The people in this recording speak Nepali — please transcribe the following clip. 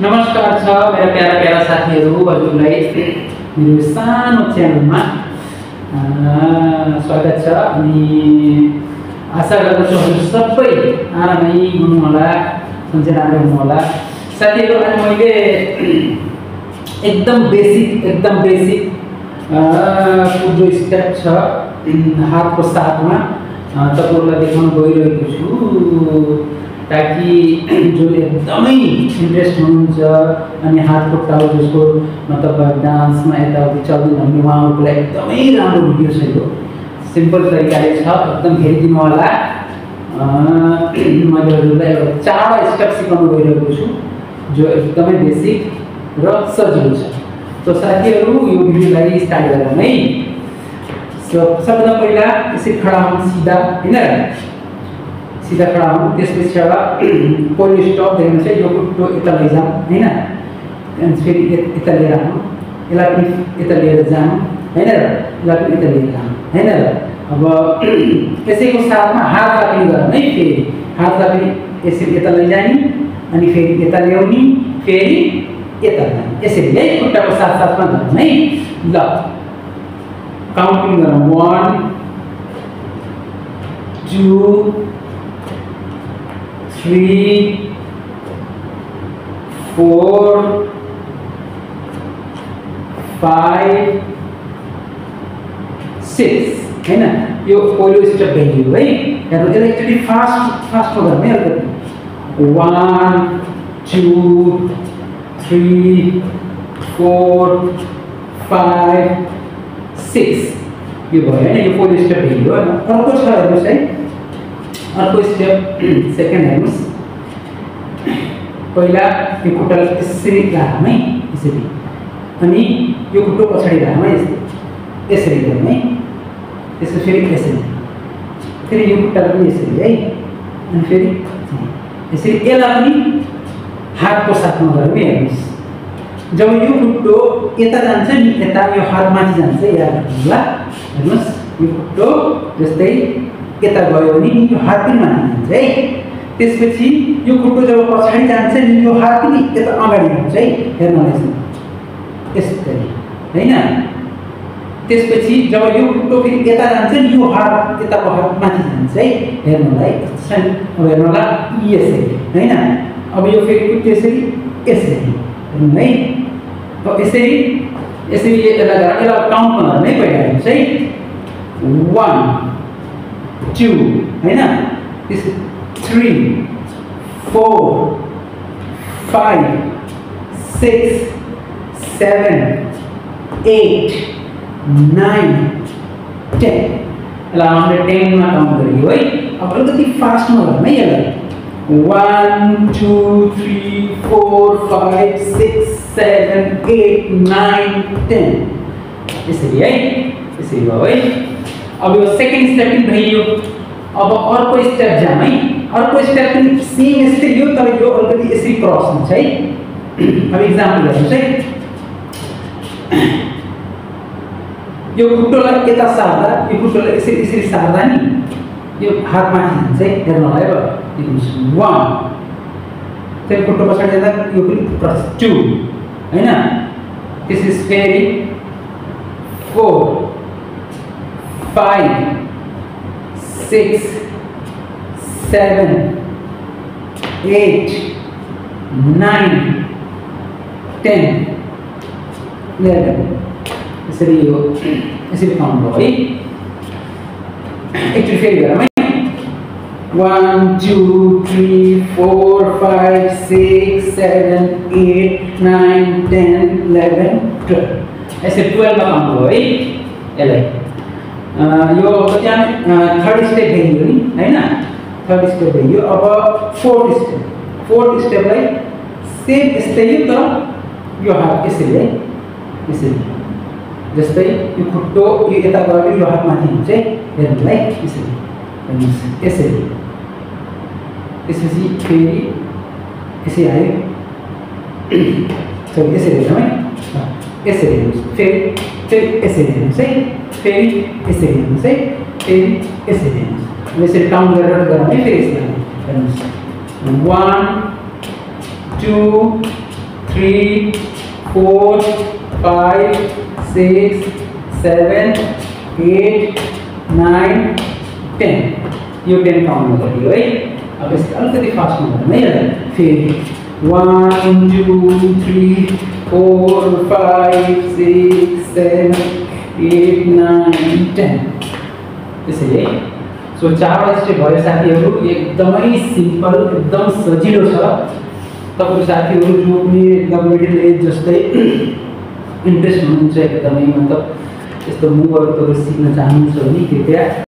नमस्कार छ मेरा प्यारा प्यारा साथीहरू हजुरलाई मेरो सानो च्यानलमा स्वागत छ अनि आशा गर्दछु हजुर सबै आरामै हुनुहोला सन्चै राम्रो हुनुहोला साथीहरू। आज मैले एकदम बेसिक जो स्टेप छ हातको साथमा तपाईहरुलाई देखाउन गइरहेको छु ताकि जो एकदमै इन्ट्रेस्ट हुनुहुन्छ अनि हात खुट्टाहरु जसको मतलब डान्समा यताउति चल्दैन भने उहाँहरुको लागि एकदमै राम्रो भिडियो छ यो। सिम्पल तरिकाले छ, एकदम हेरिदिनु होला। मैले हजुरलाई एउटा 4 स्टेप सिकाउन गइरहेको छु जो एकदमै बेसिक र सजिलो छ। तो साथीहरु यो भिडियोलाई स्टार्ट गरौँ है। सबभन्दा पहिला यसरी खडा हुनु सीधा हैन, सीधा खडा हुनु। त्यसपछि अब पहिलो स्टप देख्नु चाहिँ यो खुट्टो यता लैजाऊ हैन, अनि फेरि यता लिएर आउनु, यसलाई पनि यता लिएर जानु हैन र यसलाई पनि यता लिएर आउनु हैन र। अब यसैको साथमा हातलाई पनि गरौँ है। फेरि हातलाई पनि यसरी यता लैजाने अनि फेरि यता ल्याउने फेरि यता जाने, यसरी है खुट्टाको साथ साथमा गरौँ है। ल काउन्टिङ गरौँ 1 2 3 4 5 6 हैन। यो पहिलो स्टेप भइयो है। हेर्नु यसलाई एकचोटी फास्ट गरौँ है। 1 2 3 4 5 6 यो भयो हैन। यो पहिलो स्टेप भइयो। अर्को छ हेर्नुस् है, अर्को स्टेप सेकेन्ड हेर्नुस्। पहिला यो खुट्टालाई यसरी राखौँ है, यसरी, अनि यो खुट्टो पछाडि राखौँ है, यसरी गरौँ है। त्यसपछि फेरि यसरी, फेरि यो खुट्टालाई पनि यसरी है, अनि फेरि यसरी। यसलाई पनि हातको साथमा गरौँ है। हेर्नुस् जब यो खुट्टो यता जान्छ नि, यता यो हात माथि जान्छ, याद राख्नुहोला। हेर्नुस् यो खुट्टो जस्तै यता गयो भने यो हात पनि माथि जान्छ है। त्यसपछि यो खुट्टो जब पछाडि जान्छ नि, यो हात पनि यता अगाडि आउँछ है। हेर्नुहोला यसरी हैन। त्यसपछि जब यो खुट्टो फेरि यता जान्छ नि, यो हात यताको हात माथि जान्छ है। हेर्नुहोला है। अब हेर्नुहोला यसरी हैन। अब यो फेरि खुट्टो यसरी यसरी हेर्नु है। अब यसरी यसरी यसलाई काउन्टमा गरौँ है। पहिला हेर्नुहोस् है 1 2 हैन, 3 4 5 6 7 8 9 10। यसलाई हामीले 10 मा काउन्ट गरियो है। अब अलिकति फास्टमा गरौँ है यसलाई। 1 2 3 4 5 6 7 8 9 10 यसरी है। यसरी भयो है। अब यो सेकेन्ड स्टेप पनि भइयो। अब अर्को स्टेप जाम है। अर्को स्टेप पनि सेम यस्तै हो, तर यो अलिकति यसरी क्रस हुन्छ है। अब इक्जाम्पल हेर्नुहोस् है। यो खुट्टोलाई यता सार्दा, यो खुट्टोलाई यसरी यसरी सार्दा नि यो हात माथि जान्छ है। हेर्नु होला है। 1 फेरि खुट्टो पछाडि जाँदा यो पनि क्रस 2 हैन। त्यसपछि फेरि 4 5 6 7 8 9 10 11 यसरी यो यसरी काउन्ट भयो है। एकचोटि फेरि गरौँ है। 1 2 3 4 5 6 7 8 9 10 11 12 यसरी 12 मा काउन्ट भयो है। यसलाई यो त्यहाँ थर्ड स्टेप भइयो नि हैन। थर्ड स्टेप भइयो। अब फोर्थ स्टेपलाई सेम यस्तै हो, तर यो हात यसरी है, यसरी जस्तै यो खुट्टो यो यता गयो यो हात माथि हुन्छ है। हेर्नुलाई यसरी हेर्नुहोस् यसरी। त्यसपछि फेरि यसरी आयो। यसरी हेरौँ है। यसरी हेर्नुहोस्, फेरि यसरी हेर्नुहोस् है, फेरि यसरी हेर्नुहोस् है, फेरि यसरी हेर्नुहोस्। यसरी काउन्ट गरेर गरौँ है। फेरि यसरी हेर्नुहोस् 1 2 3 4 5 6 7 8 9 10 यो 10 काउन्ट गरियो है। अब यसले अलिकति फास्टमा गर्नु है यसलाई। फेरि 1 2 3 4 5 6 7 8 9 10 त्यसैले सो 4 वटा स्टेप भयो साथीहरु। एकदमै सिम्पल, एकदम सजिलो छ। तपाईहरु साथीहरु जो पनि एकदम मिडल एज जस्तै इन्ट्रेस्ट हुनुहुन्छ, एकदमै मतलब यस्तो मुभहरु तपाईहरु सिक्न चाहनुहुन्छ भने कृपया